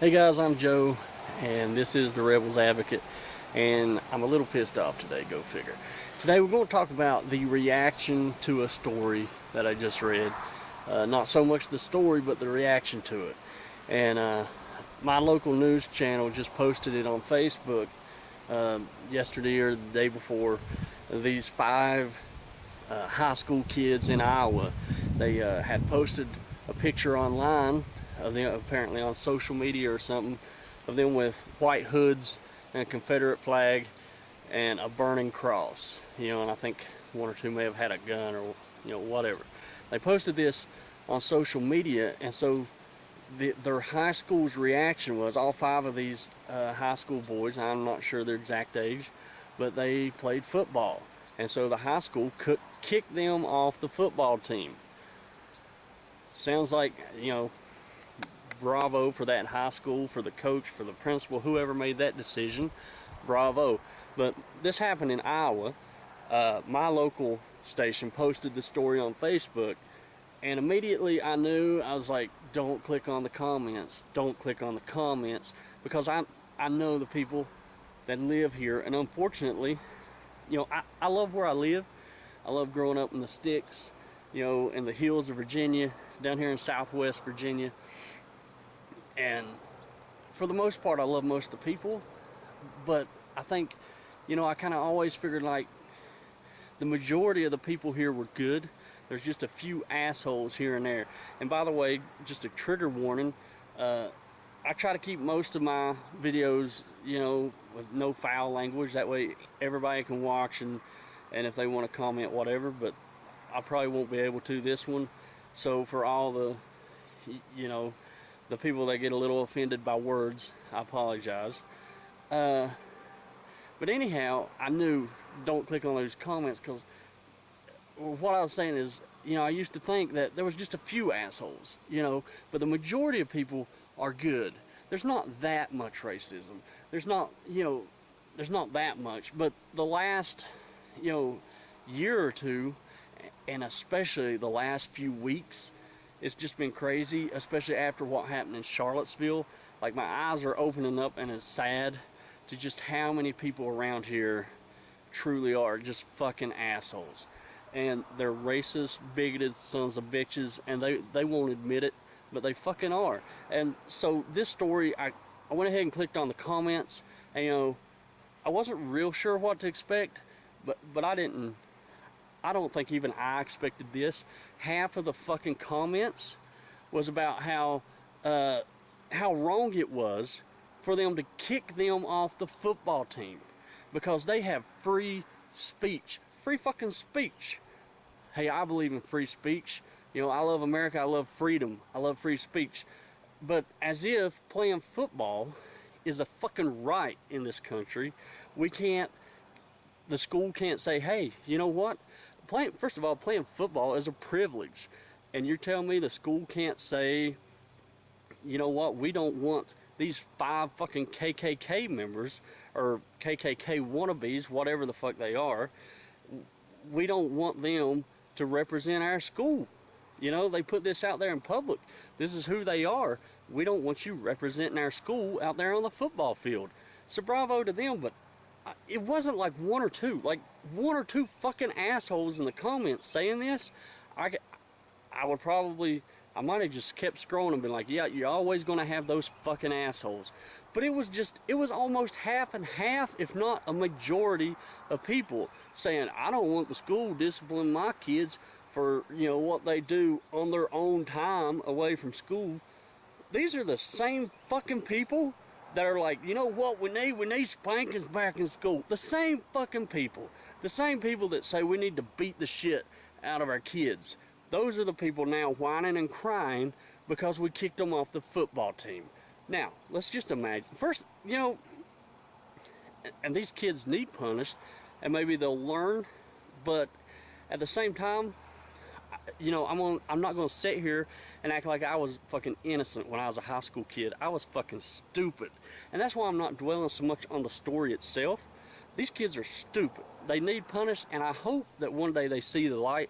Hey guys, I'm Joe, and this is the Rebels Advocate, and I'm a little pissed off today, go figure. Today we're going to talk about the reaction to a story that I just read. Not so much the story, but the reaction to it. And my local news channel just posted it on Facebook yesterday or the day before. These five high school kids in Iowa, they had posted a picture online of them, apparently on social media or something, of them with white hoods and a Confederate flag and a burning cross. And I think one or two may have had a gun or whatever. They posted this on social media, and so their high school's reaction was, all five of these high school boys, I'm not sure their exact age, but they played football, and so the high school kicked them off the football team. Sounds like, bravo for that high school, for the coach, for the principal, whoever made that decision, bravo. But this happened in Iowa. My local station posted the story on Facebook, and immediately I knew, I was like, don't click on the comments, don't click on the comments, because I know the people that live here, and unfortunately, I love where I live. I love growing up in the sticks, in the hills of Virginia, down here in southwest Virginia. And for the most part, I love most of the people, but I think, I kind of always figured like the majority of the people here were good. There's just a few assholes here and there. And by the way, just a trigger warning, I try to keep most of my videos, with no foul language. That way everybody can watch and if they want to comment, whatever, but I probably won't be able to this one. So for all the, the people that get a little offended by words, I apologize. But anyhow, I knew don't click on those comments, because what I was saying is, I used to think that there was just a few assholes, but the majority of people are good. There's not that much racism. There's not that much. But the last, year or two, and especially the last few weeks, it's just been crazy, especially after what happened in Charlottesville. Like, my eyes are opening up, and it's sad to just how many people around here truly are just fucking assholes. And they're racist, bigoted sons of bitches, and they won't admit it, but they fucking are. And so this story, I went ahead and clicked on the comments, and I wasn't real sure what to expect, but I don't think even I expected this. Half of the fucking comments was about how wrong it was for them to kick them off the football team because they have free speech. Free fucking speech. Hey, I believe in free speech. I love America. I love freedom. I love free speech. But as if playing football is a fucking right in this country, the school can't say, hey, you know what? First of all, playing football is a privilege. And you're telling me the school can't say, you know what, we don't want these five fucking KKK members, or KKK wannabes, whatever the fuck they are, we don't want them to represent our school. They put this out there in public. This is who they are. We don't want you representing our school out there on the football field. So bravo to them, but it wasn't like one or two fucking assholes in the comments saying this. I might have just kept scrolling and been like, yeah, you're always going to have those fucking assholes. But it was almost half and half, if not a majority of people saying, I don't want the school disciplining my kids for, what they do on their own time away from school. These are the same fucking people that are like, you know what, we need spankings back in school. The same fucking people. The same people that say we need to beat the shit out of our kids. Those are the people now whining and crying because we kicked them off the football team. Now, let's just imagine. First, and these kids need punished, and maybe they'll learn, but at the same time, I'm not going to sit here and act like I was fucking innocent when I was a high school kid. I was fucking stupid. And that's why I'm not dwelling so much on the story itself. These kids are stupid. They need punished, and I hope that one day they see the light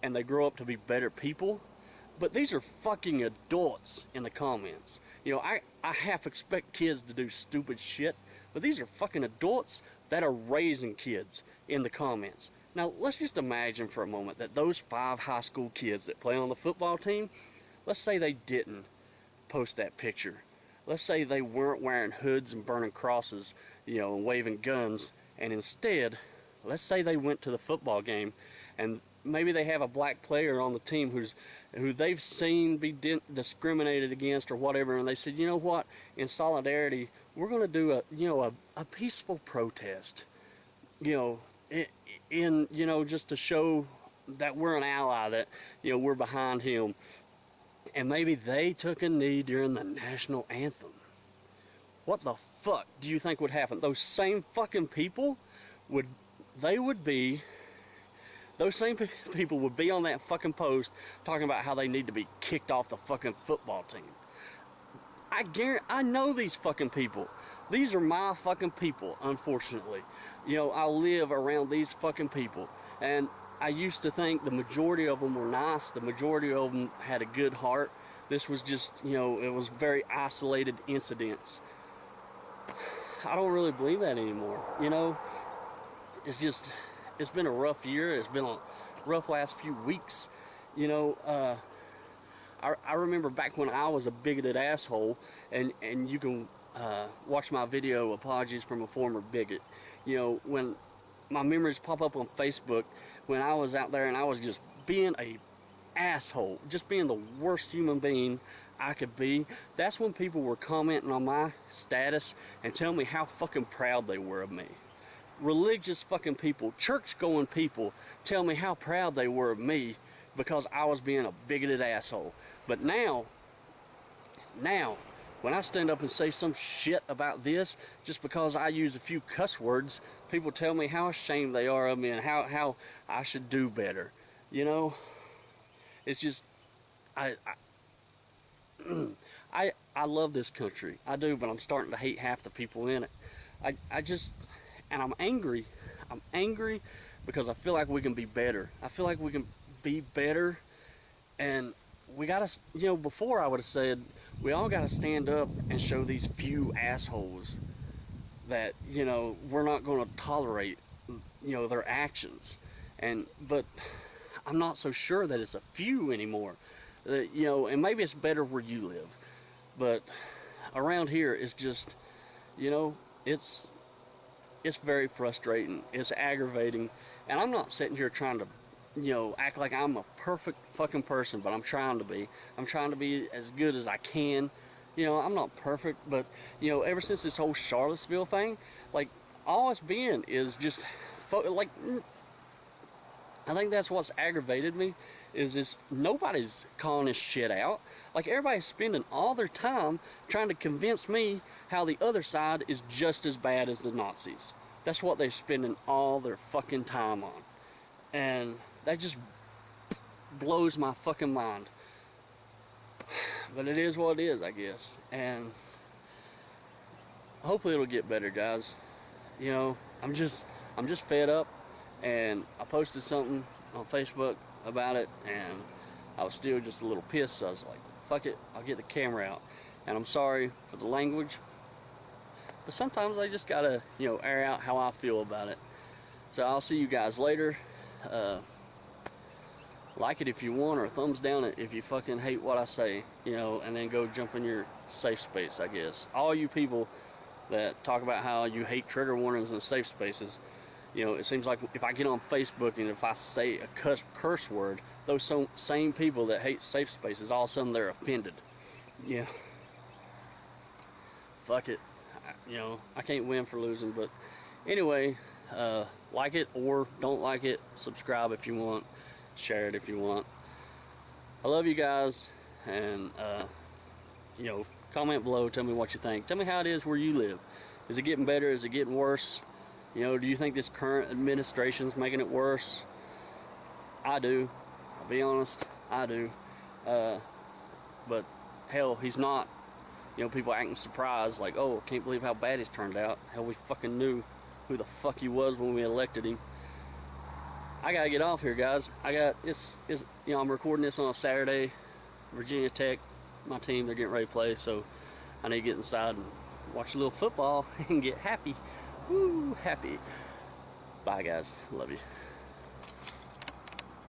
and they grow up to be better people. But these are fucking adults in the comments. You know, I half expect kids to do stupid shit, but these are fucking adults that are raising kids in the comments. Now, let's just imagine for a moment that those 5 high school kids that play on the football team, let's say they didn't post that picture. Let's say they weren't wearing hoods and burning crosses, you know, and waving guns, and instead, let's say they went to the football game and maybe they have a black player on the team who they've seen be discriminated against or whatever, and they said, you know what, in solidarity, we're going to do a peaceful protest, you know, you know, just to show that we're an ally, that, you know, we're behind him. And maybe they took a knee during the national anthem. What the fuck do you think would happen? Those same fucking people would be on that fucking post talking about how they need to be kicked off the fucking football team. I know these fucking people. These are my fucking people, unfortunately. You know, I live around these fucking people. And I used to think the majority of them were nice. The majority of them had a good heart. This was just, you know, it was very isolated incidents. I don't really believe that anymore. You know, it's been a rough year. It's been a rough last few weeks. You know, I remember back when I was a bigoted asshole, and you can watch my video, Apologies from a Former Bigot. You know, when my memories pop up on Facebook, when I was out there and I was just being a asshole, just being the worst human being I could be, that's when people were commenting on my status and telling me how fucking proud they were of me. Religious fucking people, church-going people, tell me how proud they were of me because I was being a bigoted asshole. But now, when I stand up and say some shit about this, just because I use a few cuss words, people tell me how ashamed they are of me and how I should do better. You know, it's just, I love this country. I do, but I'm starting to hate half the people in it. And I'm angry. I'm angry because I feel like we can be better. I feel like we can be better, and we gotta, you know, before I would have said, we all gotta stand up and show these few assholes that, you know, we're not gonna tolerate, you know, their actions. But I'm not so sure that it's a few anymore. You know, and maybe it's better where you live, but around here it's just, you know, it's very frustrating. It's aggravating, and I'm not sitting here trying to, you know, act like I'm a perfect fucking person, but I'm trying to be. I'm trying to be as good as I can. You know, I'm not perfect, but, you know, ever since this whole Charlottesville thing, like, all it's been is just, like, I think that's what's aggravated me, is this, nobody's calling this shit out. Like, everybody's spending all their time trying to convince me how the other side is just as bad as the Nazis. That's what they're spending all their fucking time on. And that just blows my fucking mind. But it is what it is, I guess. And hopefully it'll get better, guys. You know, I'm just fed up, and I posted something on Facebook about it, and I was still just a little pissed, so I was like, fuck it, I'll get the camera out. And I'm sorry for the language, but sometimes I just gotta, you know, air out how I feel about it. So I'll see you guys later. Like it if you want, or thumbs down it if you fucking hate what I say, you know, and then go jump in your safe space, I guess. All you people that talk about how you hate trigger warnings and safe spaces, you know, it seems like if I get on Facebook and if I say a curse word, those same people that hate safe spaces, all of a sudden they're offended. Yeah. Fuck it. You know, I can't win for losing, but anyway, like it or don't like it, subscribe if you want, share it if you want. I love you guys, and you know, comment below, tell me what you think. Tell me how it is where you live. Is it getting better? Is it getting worse? You know, do you think this current administration's making it worse? I do. I'll be honest, I do. But hell, he's not. You know, people acting surprised, like, oh, I can't believe how bad he's turned out. Hell, we fucking knew who the fuck he was when we elected him. I gotta get off here, guys. You know, I'm recording this on a Saturday. Virginia Tech, my team, they're getting ready to play, so I need to get inside and watch a little football and get happy. Woo, happy. Bye, guys. Love you.